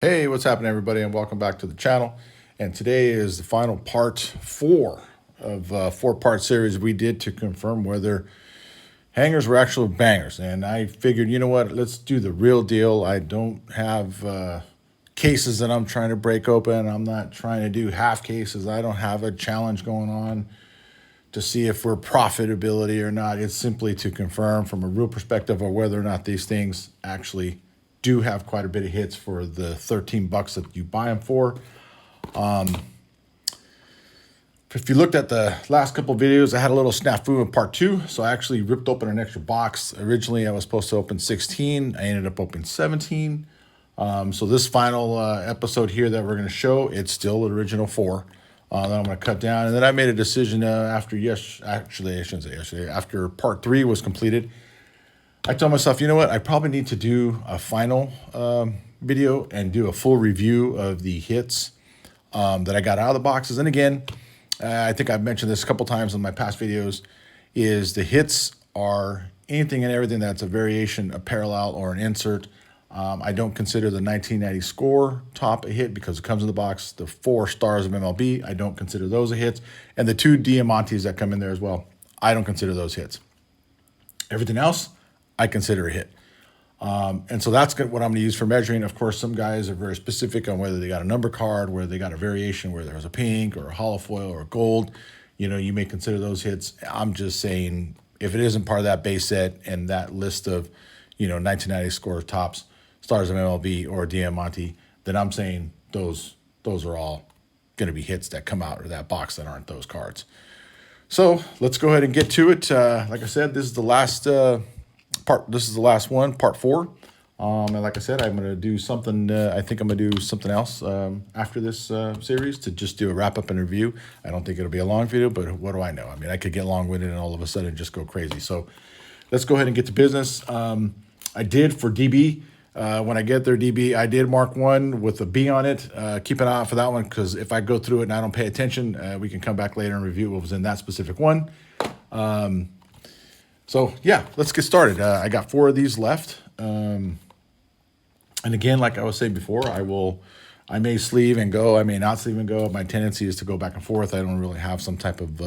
Hey, what's happening, everybody, and welcome back to the channel. And today is the final part 4 of a 4-part series we did to confirm whether hangers were actual bangers. And I figured, you know what, let's do the real deal. I don't have cases that I'm trying to break open. I'm not trying to do half cases. I don't have a challenge going on to see if we're profitability or not. It's simply to confirm from a real perspective of whether or not these things actually do have quite a bit of hits for the 13 bucks that you buy them for. If you looked at the last couple of videos, I had a little snafu in part 2. So I actually ripped open an extra box. Originally, I was supposed to open 16. I ended up opening 17. So this final episode here that we're going to show, it's still an original 4. That I'm going to cut down. And then I made a decision after after part 3 was completed. I told myself, you know what, I probably need to do a final video and do a full review of the hits that I got out of the boxes. And again, I think I've mentioned this a couple times in my past videos, is the hits are anything and everything that's a variation, a parallel, or an insert. I don't consider the 1990 score top a hit because it comes in the box. The 4 stars of MLB, I don't consider those a hits. And the 2 Diamantes that come in there as well, I don't consider those hits. Everything else, I consider a hit. And so that's what I'm going to use for measuring. Of course, some guys are very specific on whether they got a number card, whether they got a variation, where there was a pink or a hollow foil or a gold. You know, you may consider those hits. I'm just saying, if it isn't part of that base set and that list of, 1990 score tops, stars of MLB or Diamante, then I'm saying those are all going to be hits that come out of that box that aren't those cards. So let's go ahead and get to it. Like I said, this is the last part. This is the last one, part 4. And like I said, I'm going to do something. I think I'm going to do something else after this series to just do a wrap up and review. I don't think it'll be a long video, but what do I know? I mean, I could get long winded and all of a sudden just go crazy. So let's go ahead and get to business. I did for DB. When I get there, DB, I did mark one with a B on it. Keep an eye out for that one, because if I go through it and I don't pay attention, we can come back later and review what was in that specific one. So yeah, let's get started. I got 4 of these left. And again, like I was saying before, I may sleeve and go, I may not sleeve and go. My tendency is to go back and forth. I don't really have some type of,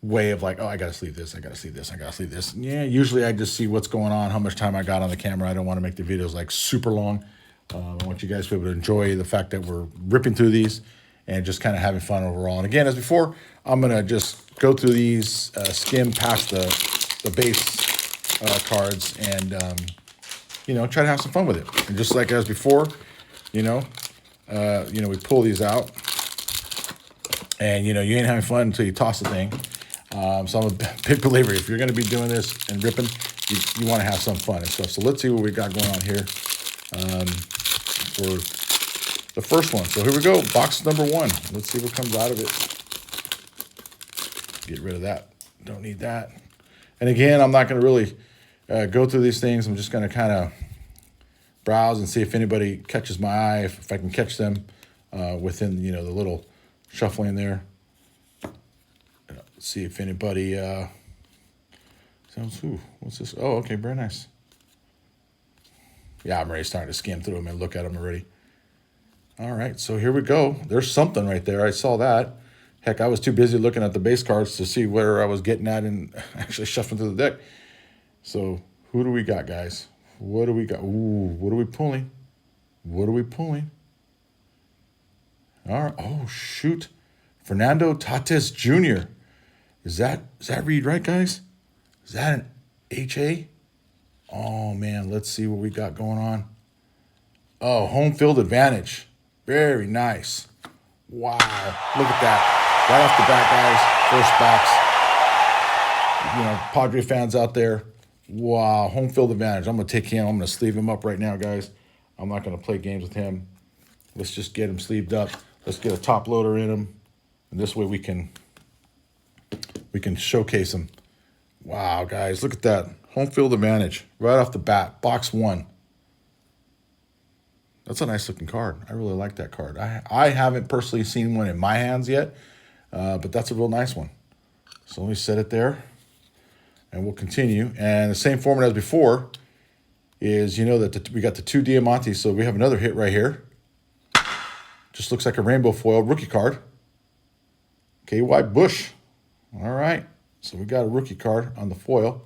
way of like, oh, I got to sleeve this, I got to sleeve this, I got to sleeve this. Yeah, usually I just see what's going on, how much time I got on the camera. I don't want to make the videos like super long. I want you guys to be able to enjoy the fact that we're ripping through these and just kind of having fun overall. And again, as before, I'm going to just go through these, skim past the base cards and, try to have some fun with it. And just like as before, we pull these out and, you ain't having fun until you toss the thing. So I'm a big believer, if you're going to be doing this and ripping, you want to have some fun and stuff. So let's see what we got going on here for the first one. So here we go, box number 1. Let's see what comes out of it. Get rid of that. Don't need that. And again, I'm not going to really go through these things. I'm just going to kind of browse and see if anybody catches my eye, if I can catch them within, the little shuffling there. See if anybody sounds, what's this? Oh, okay, very nice. Yeah, I'm already starting to skim through them and look at them already. All right, so here we go. There's something right there. I saw that. Heck, I was too busy looking at the base cards to see where I was getting at and actually shuffling through the deck. So who do we got, guys? What do we got? Ooh, what are we pulling? What are we pulling? All right. Oh, shoot. Fernando Tatis Jr. Is that read right, guys? Is that an HA? Oh, man, let's see what we got going on. Oh, home field advantage. Very nice. Wow, look at that. Right off the bat, guys, first box. Padre fans out there. Wow, home field advantage. I'm going to take him. I'm going to sleeve him up right now, guys. I'm not going to play games with him. Let's just get him sleeved up. Let's get a top loader in him. And this way we can showcase them. Wow, guys, look at that. Home field advantage right off the bat, box 1. That's a nice looking card. I really like that card. I haven't personally seen one in my hands yet, but that's a real nice one. So let me set it there, and we'll continue. And the same format as before, is, you know, that we got the 2 Diamantes, so we have another hit right here. Just looks like a rainbow foil rookie card. KY Bush. All right, so we got a rookie card on the foil.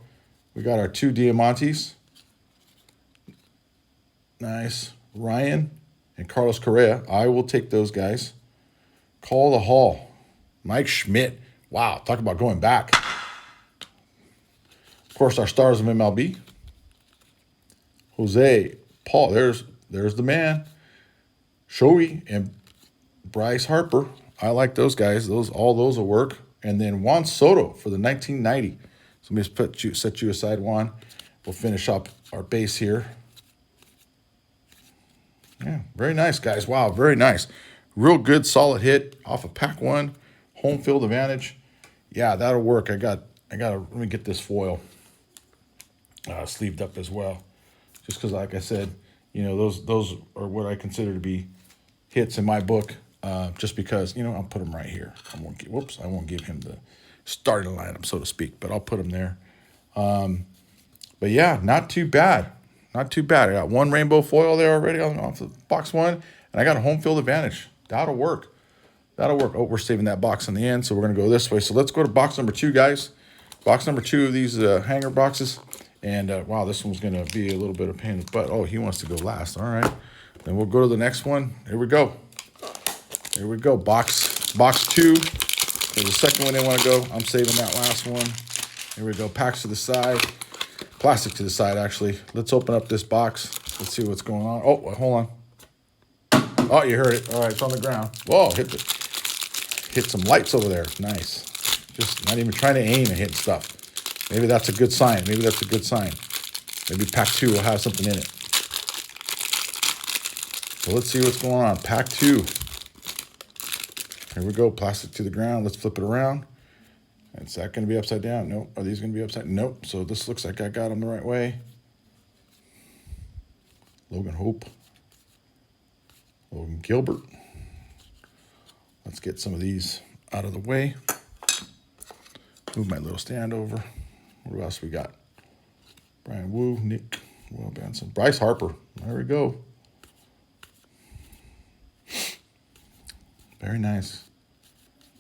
We got our 2 Diamantes. Nice. Ryan and Carlos Correa. I will take those guys. Call the Hall. Mike Schmidt. Wow, talk about going back. Of course, our stars of MLB. Jose, Paul, there's the man. Shohei and Bryce Harper. I like those guys. All those will work. And then Juan Soto for the 1990. So let me just set you aside, Juan. We'll finish up our base here. Yeah, very nice, guys. Wow, very nice. Real good, solid hit off of pack 1. Home field advantage. Yeah, that'll work. I gotta let me get this foil sleeved up as well. Just because, like I said, you know, those are what I consider to be hits in my book. Just because, you know, I'll put them right here. I won't give him the starting lineup, so to speak, but I'll put them there. But yeah, not too bad. Not too bad. I got 1 rainbow foil there already off the box 1, and I got a home field advantage. That'll work. That'll work. Oh, we're saving that box on the end, so we're going to go this way. So let's go to box number 2, guys. Box number 2 of these hanger boxes. And, wow, this one's going to be a little bit of pain in the butt. Oh, he wants to go last. All right. Then we'll go to the next one. Here we go. Here we go. Box 2. There's the second one they want to go. I'm saving that last one. Here we go. Packs to the side. Plastic to the side, actually. Let's open up this box. Let's see what's going on. Oh, hold on. Oh, you heard it. All right, it's on the ground. Whoa, hit some lights over there. Nice. Just not even trying to aim and hit stuff. Maybe that's a good sign. Maybe that's a good sign. Maybe pack 2 will have something in it. So let's see what's going on. Pack 2. Here we go. Plastic to the ground. Let's flip it around. Is that going to be upside down? Nope. Are these going to be upside? Nope. So this looks like I got them the right way. Logan Hope. Logan Gilbert. Let's get some of these out of the way. Move my little stand over. What else we got? Brian Wu, Nick, Will Benson, Bryce Harper. There we go. Very nice.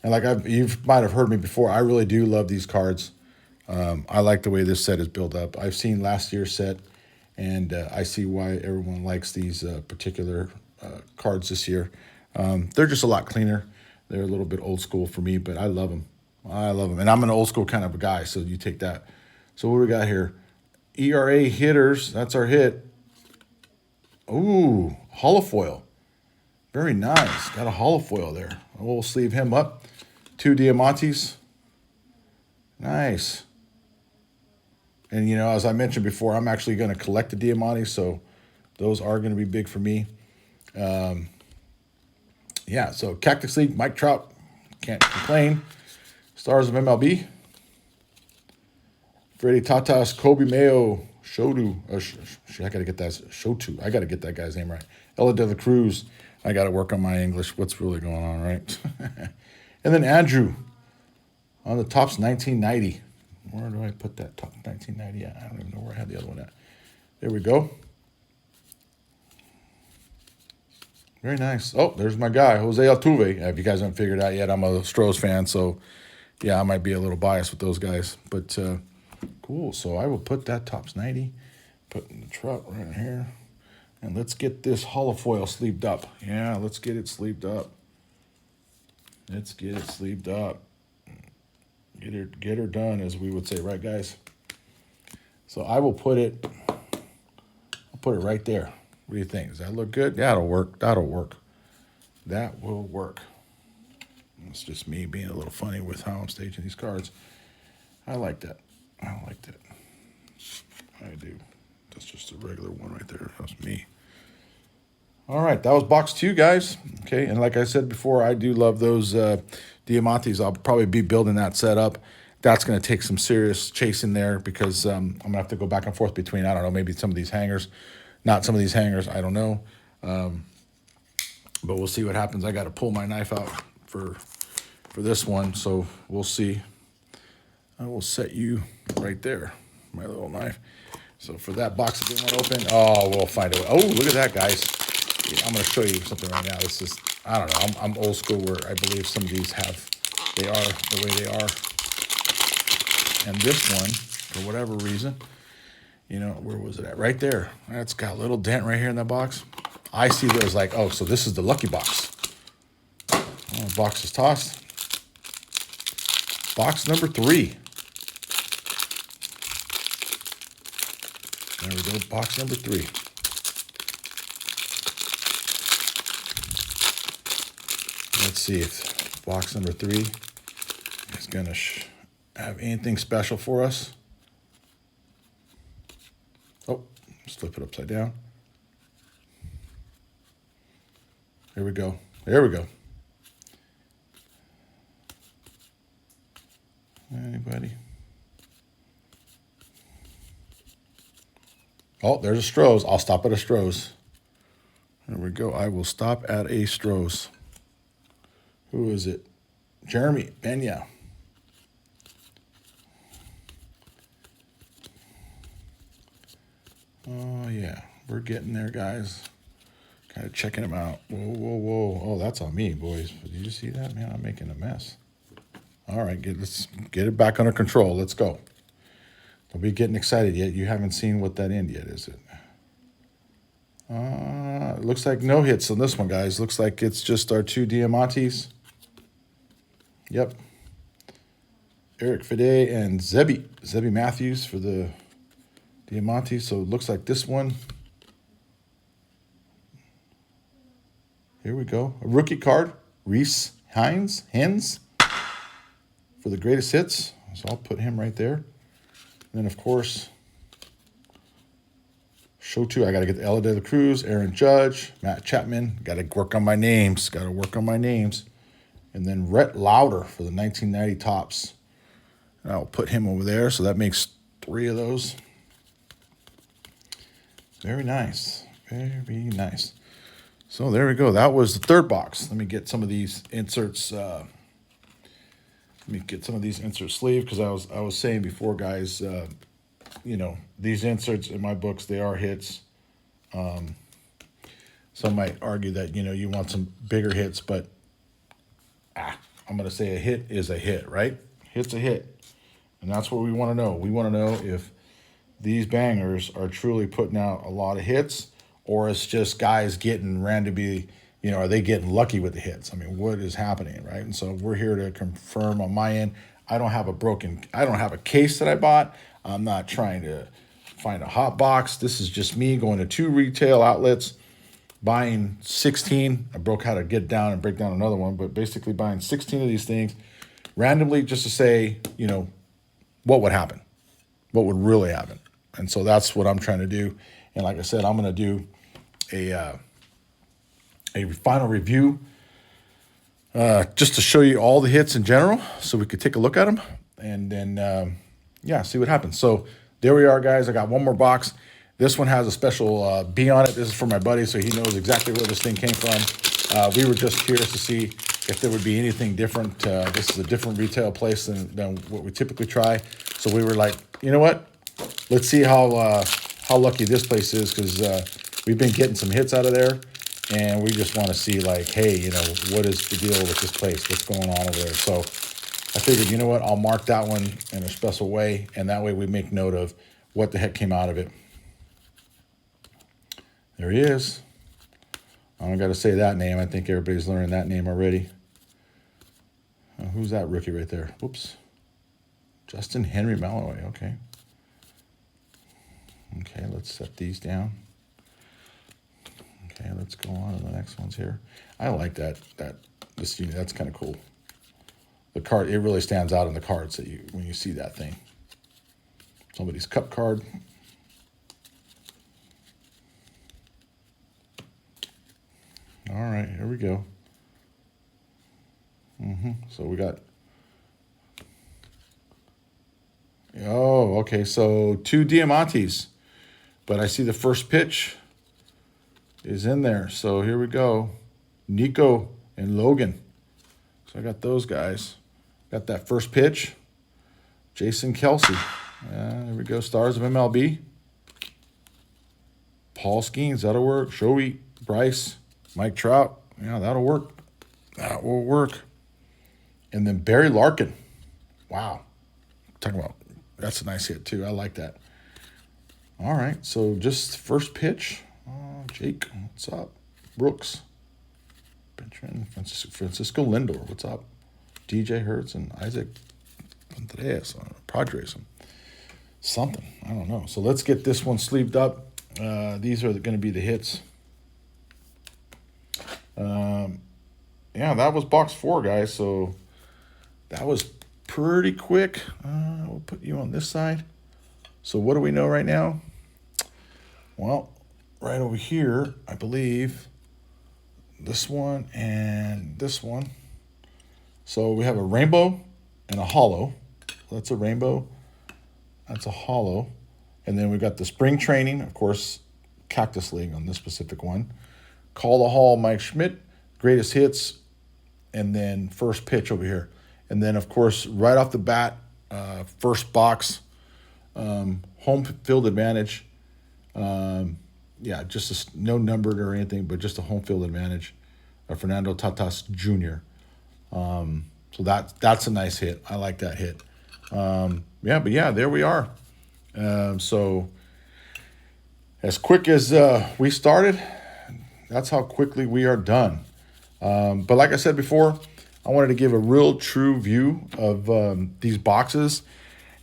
And like you might have heard me before, I really do love these cards. I like the way this set is built up. I've seen last year's set, and I see why everyone likes these particular cards this year. They're just a lot cleaner. They're a little bit old school for me, but I love them. I love them. And I'm an old school kind of a guy, so you take that. So what do we got here? ERA hitters. That's our hit. Ooh, holofoil. Very nice. Got a holofoil there. We'll sleeve him up. 2 Diamantes. Nice. And, you know, as I mentioned before, I'm actually going to collect the Diamantes, so those are going to be big for me. Yeah, so Cactus League, Mike Trout. Can't complain. Stars of MLB. Freddie Tatas, Kobe Mayo, Shodu. I got to get that. Shotu. I got to get that guy's name right. Ella de la Cruz. I got to work on my English. What's really going on, right? And then Andrew on the Topps 1990. Where do I put that top 1990 at? I don't even know where I had the other one at. There we go. Very nice. Oh, there's my guy, Jose Altuve. If you guys haven't figured it out yet, I'm a Stros fan, so yeah, I might be a little biased with those guys. But cool. So I will put that Topps 90, put in the truck right here. And let's get this holofoil sleeved up. Yeah, let's get it sleeved up. Let's get it sleeved up. Get her done, as we would say, right, guys? So I will put it, I'll put it right there. What do you think? Does that look good? That'll work. That'll work. That will work. It's just me being a little funny with how I'm staging these cards. I like that. I like that. I do. That's just a regular one right there. That's me. All right, that was box 2, guys. Okay, and like I said before, I do love those Diamantes. I'll probably be building that set up. That's going to take some serious chasing there because I'm going to have to go back and forth between, I don't know, maybe some of these hangers. Not some of these hangers, I don't know. But we'll see what happens. I got to pull my knife out for this one, so we'll see. I will set you right there, my little knife. So for that box that didn't want to open, oh, we'll find a way. Oh, look at that, guys. Yeah, I'm going to show you something right now. This is, I don't know, I'm old school where I believe some of these they are the way they are. And this one, for whatever reason, you know, where was it at? Right there. That's got a little dent right here in that box. I see those like, oh, so this is the lucky box. Oh, box is tossed. Box number 3. There we go, box number 3. Let's see if box number 3 is gonna have anything special for us. Oh, let's flip it upside down. There we go. There we go. Anybody? Oh, there's a Stroh's. I'll stop at a Stroh's. There we go. I will stop at a Stroh's. Who is it? Jeremy Pena. Oh, yeah. We're getting there, guys. Kind of checking them out. Whoa, whoa, whoa. Oh, that's on me, boys. Did you see that? Man, I'm making a mess. All right, let's get it back under control. Let's go. Don't be getting excited yet. You haven't seen what that end yet, is it? It looks like no hits on this one, guys. Looks like it's just our 2 Diamantes. Yep. Eric Fede and Zebby Matthews for the Diamantes. So it looks like this one. Here we go. A rookie card. Reese Hines for the greatest hits. So I'll put him right there. And then, of course, show 2. I got to get the Ella De La Cruz, Aaron Judge, Matt Chapman. Got to work on my names. And then Rhett Lauder for the 1990 Topps. And I'll put him over there. So that makes 3 of those. Very nice. Very nice. So there we go. That was the 3rd box. Let me get some of these inserts. Sleeved because I was saying before, guys. You know, these inserts in my books, they are hits. Some might argue that, you know, you want some bigger hits, but I'm going to say a hit is a hit, right? Hit's a hit. And that's what we want to know. We want to know if these bangers are truly putting out a lot of hits, or it's just guys getting randomly, you know, are they getting lucky with the hits? I mean, what is happening, right? And so we're here to confirm on my end. I don't have a case that I bought. I'm not trying to find a hot box. This is just me going to 2 retail outlets, buying 16. I broke how to get down and break down another one, but basically buying 16 of these things randomly just to say, you know, what would happen, what would really happen. And so that's what I'm trying to do. And like I said, I'm going to do a final review just to show you all the hits in general so we could take a look at them and then, yeah, see what happens. So there we are, guys. I got one more box. This one has a special B on it. This is for my buddy, so he knows exactly where this thing came from. We were just curious to see if there would be anything different. This is a different retail place than what we typically try. So we were like, you know what? Let's see how lucky this place is, because we've been getting some hits out of there. And we just want to see, like, hey, you know, what is the deal with this place? What's going on over there? So I figured, you know what? I'll mark that one in a special way, and that way we make note of what the heck came out of it. There he is. I don't got to say that name. I think everybody's learning that name already. Who's that rookie right there? Whoops. Justin Henry Malloy. Okay. Okay, let's set these down. Okay, let's go on to the next ones here. I like this unit. That's kind of cool. The card, it really stands out in the cards that when you see that thing. Somebody's cup card. All right, here we go. So we got. Oh, okay. So 2 Diamantes, but I see the first pitch is in there. So here we go. Nico and Logan. So I got those guys. Got that first pitch. Jason Kelce. There we go. Stars of MLB. Paul Skeens, that'll work. Joey, Bryce, Mike Trout, yeah, that'll work. That will work. And then Barry Larkin. Wow. Talking about, that's a nice hit too. I like that. All right, so just first pitch. Jake, what's up? Brooks. Benjamin, Francisco Lindor, what's up? DJ Hertz and Isaac Andreas, Padres. Something, I don't know. So let's get this one sleeved up. These are going to be the hits. Yeah, that was box 4, guys. So that was pretty quick. We'll put you on this side. So what do we know right now? Well, right over here, I believe this one and this one. So we have a rainbow and a hollow. That's a rainbow. That's a hollow. And then we got the spring training, of course, Cactus League on this specific one. Call the Hall, Mike Schmidt, greatest hits, and then first pitch over here. And then, of course, right off the bat, first box, home field advantage. Yeah, just no numbered or anything, but just a home field advantage. Fernando Tatis Jr. So that's a nice hit. I like that hit. Yeah, but yeah, there we are. So as quick as we started, that's how quickly we are done. But like I said before, I wanted to give a real true view of these boxes.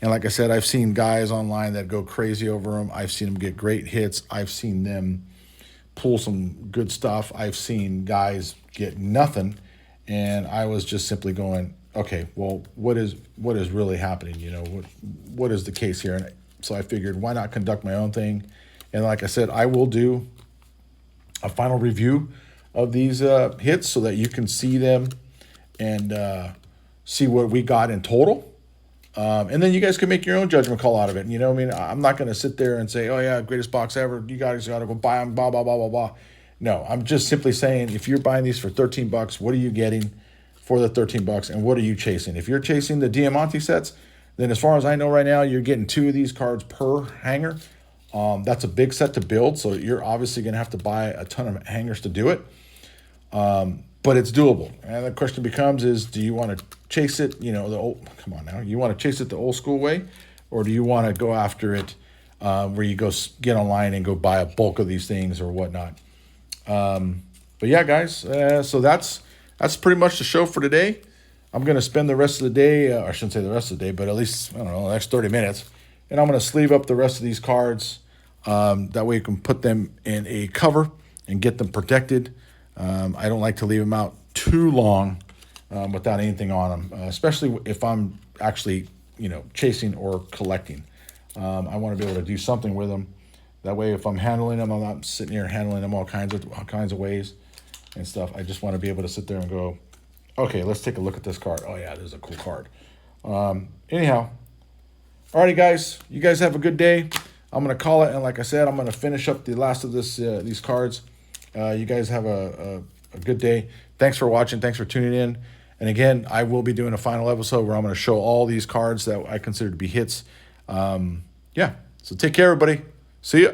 And like I said, I've seen guys online that go crazy over them. I've seen them get great hits. I've seen them pull some good stuff. I've seen guys get nothing. And I was just simply going, okay, well, what is really happening? You know, what is the case here? And so I figured, why not conduct my own thing? And like I said, I will do a final review of these hits so that you can see them and see what we got in total. And then you guys can make your own judgment call out of it. You know what I mean? I'm not going to sit there and say, oh, yeah, greatest box ever. You guys got to go buy them, blah, blah, blah, blah, blah. No, I'm just simply saying, if you're buying these for $13, what are you getting for the $13, and what are you chasing? If you're chasing the Diamante sets, then as far as I know right now, you're getting 2 of these cards per hanger. That's a big set to build, so you're obviously going to have to buy a ton of hangers to do it. But it's doable. And the question becomes is, do you want to chase it, you know, the old, come on now, you want to chase it the old school way, or do you want to go after it where you go get online and go buy a bulk of these things or whatnot? But yeah, guys, so that's pretty much the show for today. I'm going to spend the rest of the day, I shouldn't say the rest of the day, but at least, I don't know, the next 30 minutes. And I'm going to sleeve up the rest of these cards. That way you can put them in a cover and get them protected. I don't like to leave them out too long without anything on them, especially if I'm actually, you know, chasing or collecting. I want to be able to do something with them. That way, if I'm handling them, I'm not sitting here handling them all kinds of ways and stuff. I just want to be able to sit there and go, okay, let's take a look at this card. Oh yeah, this is a cool card. Anyhow, alrighty, guys. You guys have a good day. I'm gonna call it, and like I said, I'm gonna finish up the last of these cards. You guys have a good day. Thanks for watching. Thanks for tuning in. And again, I will be doing a final episode where I'm going to show all these cards that I consider to be hits. Yeah. So take care, everybody. See ya.